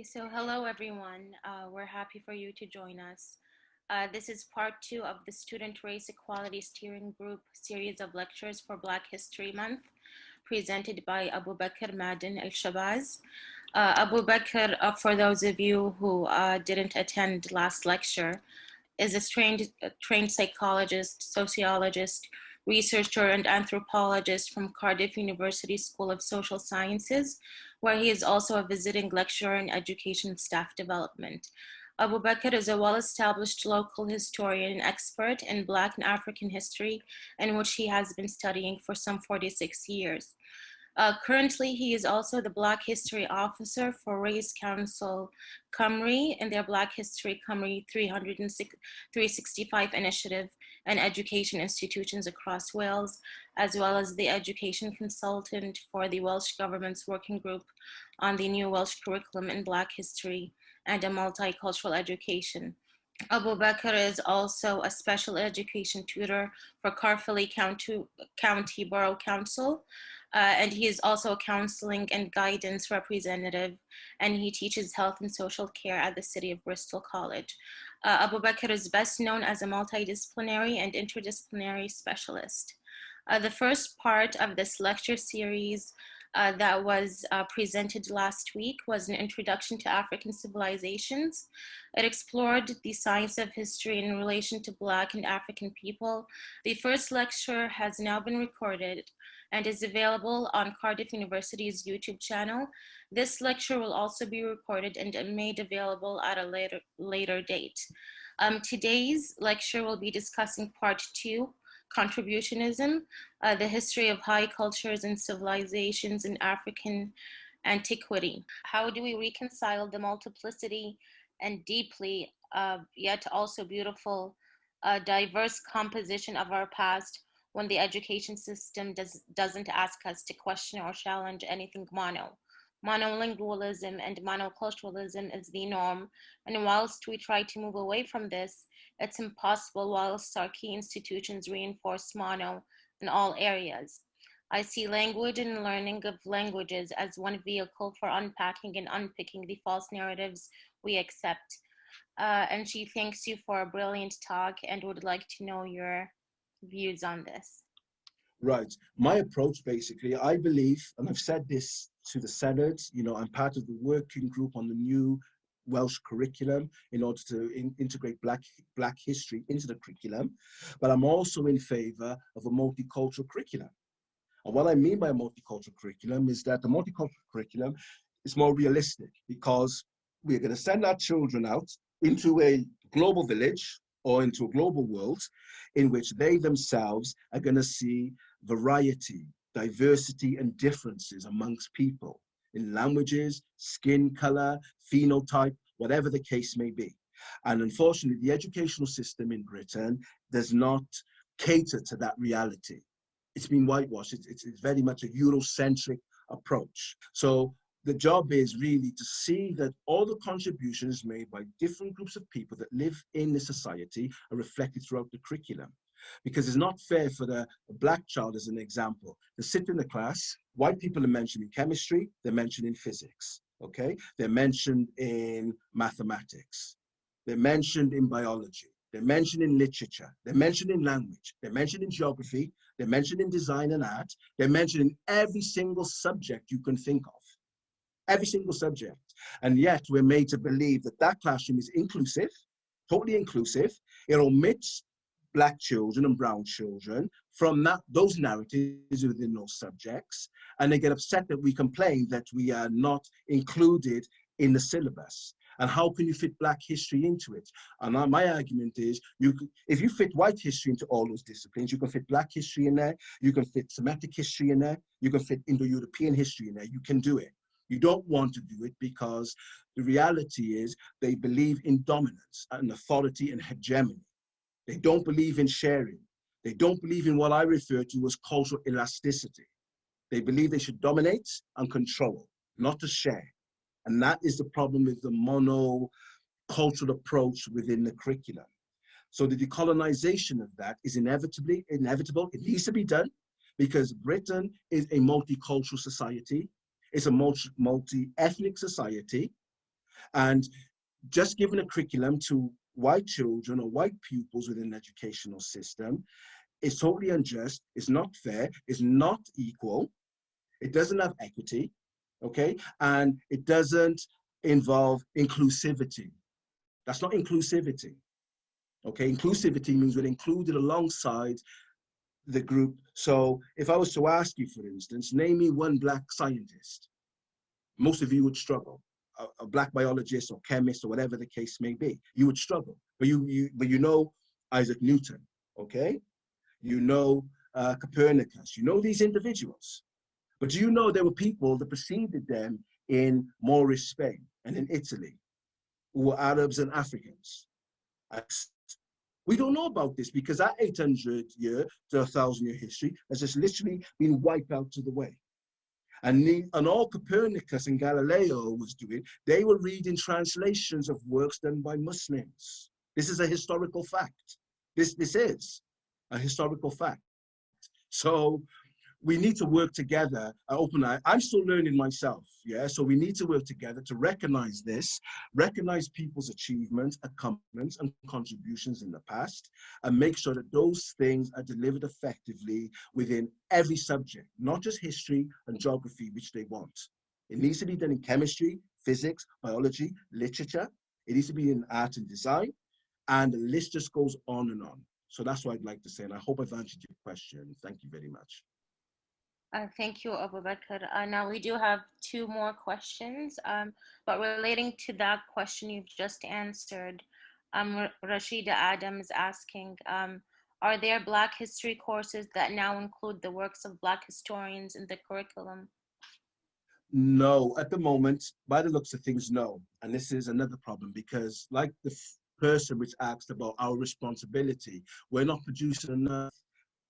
Okay, so hello everyone. We're happy for you to join us. This is part two of the Student Race Equality Steering Group series of lectures for Black History Month, presented by Abu Bakr Madin Al-Shabazz. Abu Bakr, for those of you who didn't attend last lecture, is a trained psychologist, sociologist, researcher, and anthropologist from Cardiff University School of Social Sciences, where he is also a visiting lecturer in education staff development. Abu Bakr is a well-established local historian and expert in Black and African history, in which he has been studying for some 46 years. Currently, he is also the Black History Officer for Race Council Cymru in their Black History Cymru 365 initiative and education institutions across Wales, as well as the education consultant for the Welsh Government's Working Group on the new Welsh curriculum in Black history and a multicultural education. Abu Bakr is also a special education tutor for Caerphilly County Borough Council, and he is also a counseling and guidance representative, and he teaches health and social care at the City of Bristol College. Abu Bakr is best known as a multidisciplinary and interdisciplinary specialist. The first part of this lecture series that was presented last week was an introduction to African civilizations. It explored the science of history in relation to Black and African people. The first lecture has now been recorded and is available on Cardiff University's YouTube channel. This lecture will also be recorded and made available at a later date. Today's lecture will be discussing part two, contributionism, the history of high cultures and civilizations in African antiquity. How do we reconcile the multiplicity and deeply, yet also beautiful, diverse composition of our past when the education system doesn't ask us to question or challenge anything mono? Monolingualism and monoculturalism is the norm, and whilst we try to move away from this, it's impossible whilst our key institutions reinforce mono in all areas. I see language and learning of languages as one vehicle for unpacking and unpicking the false narratives we accept. And she thanks you for a brilliant talk and would like to know your views on this. Right. My approach, basically, I believe, and I've said this to the Senate, I'm part of the working group on the new Welsh curriculum in order to integrate Black history into the curriculum, but I'm also in favor of a multicultural curriculum. And what I mean by a multicultural curriculum is that the multicultural curriculum is more realistic because we're going to send our children out into a global village or into a global world in which they themselves are going to see variety, diversity, and differences amongst people in languages, skin color, phenotype, whatever the case may be. And unfortunately, the educational system in Britain does not cater to that reality. It's been whitewashed. It's very much a Eurocentric approach. So the job is really to see that all the contributions made by different groups of people that live in the society are reflected throughout the curriculum. Because it's not fair for the Black child, as an example, to sit in the class. White people are mentioned in chemistry, they're mentioned in physics, okay? They're mentioned in mathematics, they're mentioned in biology, they're mentioned in literature, they're mentioned in language, they're mentioned in geography, they're mentioned in design and art, they're mentioned in every single subject you can think of. Every single subject. And yet we're made to believe that that classroom is inclusive, totally inclusive. It omits Black children and brown children from those narratives within those subjects. And they get upset that we complain that we are not included in the syllabus. And how can you fit Black history into it? And my argument is, if you fit white history into all those disciplines, you can fit Black history in there, you can fit Semitic history in there, you can fit Indo-European history in there, you can do it. You don't want to do it because the reality is they believe in dominance and authority and hegemony. They don't believe in sharing. They don't believe in what I refer to as cultural elasticity. They believe they should dominate and control, not to share. And that is the problem with the monocultural approach within the curriculum. So the decolonization of that is inevitable. It needs to be done because Britain is a multicultural society. It's a multi-ethnic society. And just giving a curriculum to white children or white pupils within the educational system is totally unjust, it's not fair, it's not equal, it doesn't have equity, okay? And it doesn't involve inclusivity. That's not inclusivity, okay? Inclusivity means we're included alongside the group. So if I was to ask you, for instance, name me one black scientist, most of you would struggle. A black biologist or chemist or whatever the case may be, you would struggle. But you know Isaac Newton, okay? You know Copernicus, you know these individuals. But do you know there were people that preceded them in Moorish Spain and in Italy who were Arabs and Africans? We don't know about this because that 800-year to 1,000-year history has just literally been wiped out to the way. And all Copernicus and Galileo was doing, they were reading translations of works done by Muslims. This is a historical fact. This is a historical fact. So we need to work together, open eye. I'm still learning myself, yeah? So we need to work together to recognize this, recognize people's achievements, accomplishments, and contributions in the past, and make sure that those things are delivered effectively within every subject, not just history and geography, which they want. It needs to be done in chemistry, physics, biology, literature. It needs to be in art and design, and the list just goes on and on. So that's what I'd like to say, and I hope I've answered your question. Thank you very much. Thank you, Abubakar. Now we do have two more questions, but relating to that question you've just answered, Rashida Adam is asking, are there Black history courses that now include the works of Black historians in the curriculum? No, at the moment, by the looks of things, no. And this is another problem because, like the person which asked about our responsibility, we're not producing enough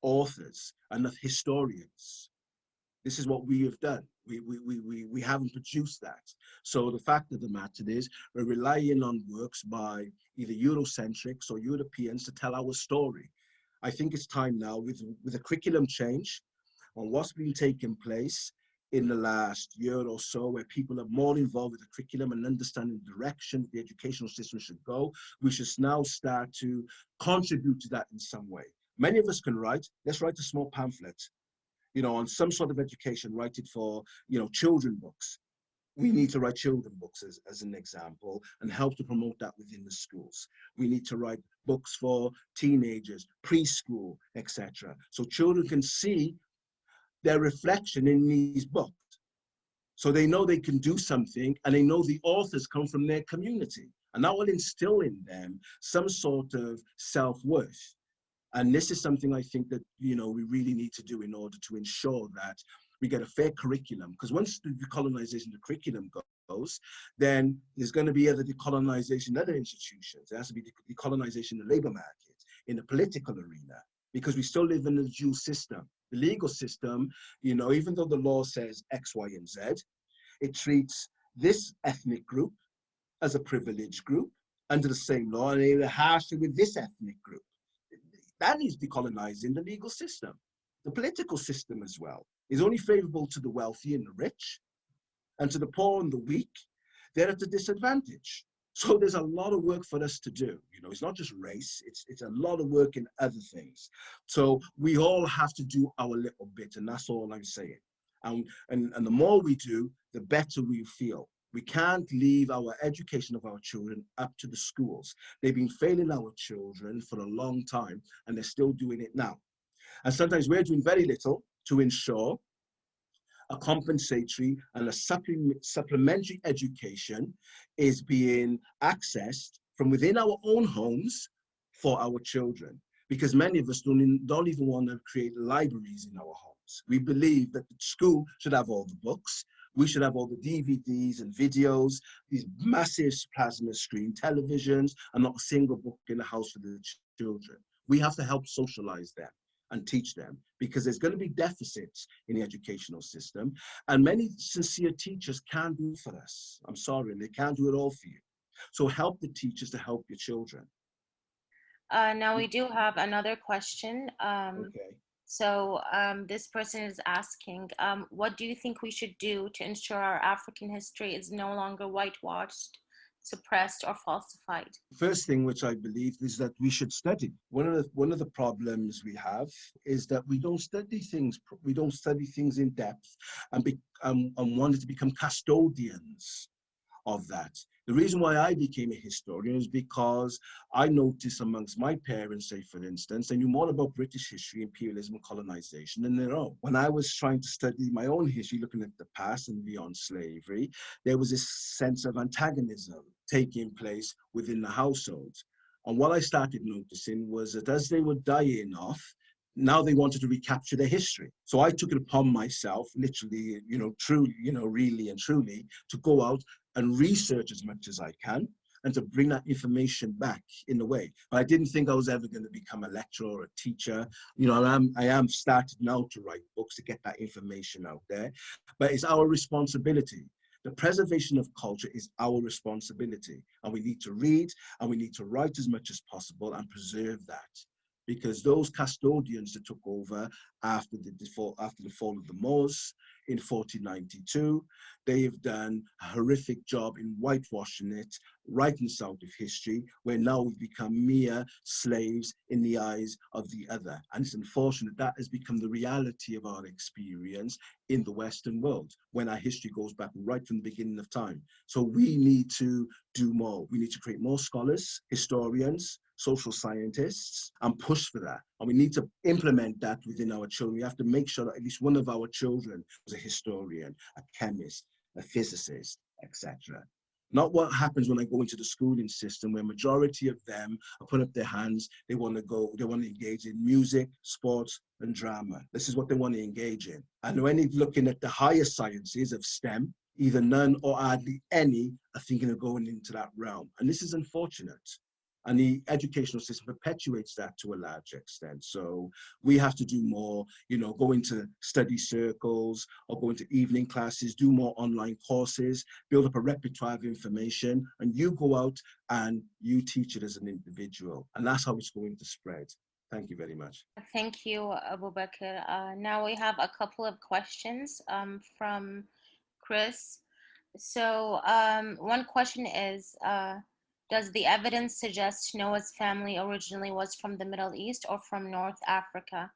authors, enough historians. This is what we have done. We haven't produced that. So the fact of the matter is we're relying on works by either Eurocentrics or Europeans to tell our story. I think it's time now with a curriculum change on what's been taking place in the last year or so, where people are more involved with the curriculum and understanding the direction the educational system should go. We should now start to contribute to that in some way. Many of us can write. Let's write a small pamphlet, you know, on some sort of education, write it for, you know, children books. We need to write children books as an example and help to promote that within the schools. We need to write books for teenagers, preschool, etc. So children can see their reflection in these books. So they know they can do something and they know the authors come from their community. And that will instill in them some sort of self-worth. And this is something I think that, you know, we really need to do in order to ensure that we get a fair curriculum. Because once the decolonization of the curriculum goes, then there's going to be other decolonization in other institutions. There has to be decolonization in the labor market, in the political arena, because we still live in a dual system. The legal system, you know, even though the law says X, Y, and Z, it treats this ethnic group as a privileged group under the same law, and it has it with this ethnic group. That is decolonizing the legal system. The political system as well is only favorable to the wealthy and the rich, and to the poor and the weak, they're at a disadvantage. So there's a lot of work for us to do. You know, it's not just race, it's a lot of work in other things. So we all have to do our little bit, and that's all I'm saying. And the more we do, the better we feel. We can't leave our education of our children up to the schools. They've been failing our children for a long time, and they're still doing it now. And sometimes we're doing very little to ensure a compensatory and a supplementary education is being accessed from within our own homes for our children. Because many of us don't even want to create libraries in our homes. We believe that the school should have all the books, we should have all the DVDs and videos, these massive plasma screen televisions, and not a single book in the house for the children. We have to help socialize them and teach them, because there's going to be deficits in the educational system, and many sincere teachers can't do it for us. I'm sorry, they can't do it all for you. So help the teachers to help your children. Now we do have another question. Okay. This person is asking, what do you think we should do to ensure our African history is no longer whitewashed suppressed, or falsified? First thing which I believe is that we should study. One of the problems we have is that we don't study things in depth and wanted to become custodians of that. The reason why I became a historian is because I noticed amongst my parents, say for instance, they knew more about British history, imperialism, and colonization than their own. When I was trying to study my own history, looking at the past and beyond slavery, there was this sense of antagonism taking place within the household. And what I started noticing was that as they were dying off, now they wanted to recapture their history. So I took it upon myself, literally, truly, really and truly, to go out and research as much as I can and to bring that information back in a way. But I didn't think I was ever going to become a lecturer or a teacher. I am started now to write books to get that information out there. But it's our responsibility. The preservation of culture is our responsibility. And we need to read and we need to write as much as possible and preserve that. Because those custodians that took over after the fall of the Moors in 1492, they have done a horrific job in whitewashing it right in the south of history, where now we've become mere slaves in the eyes of the other. And it's unfortunate that has become the reality of our experience in the Western world, when our history goes back right from the beginning of time. So we need to do more. We need to create more scholars, historians, social scientists, and push for that. And we need to implement that within our children. We have to make sure that at least one of our children is a historian, a chemist, a physicist, etc. Not what happens when I go into the schooling system, where majority of them are putting up their hands. They want to engage in music, sports, and drama. This is what they want to engage in. And when you're looking at the higher sciences of STEM, either none or hardly any are thinking of going into that realm. And this is unfortunate. And the educational system perpetuates that to a large extent. So we have to do more, go into study circles or go into evening classes, do more online courses, build up a repertoire of information, and you go out and you teach it as an individual. And that's how it's going to spread. Thank you very much. Thank you, Abu Bakr. Now we have a couple of questions from Chris. So one question is, does the evidence suggest Noah's family originally was from the Middle East or from North Africa?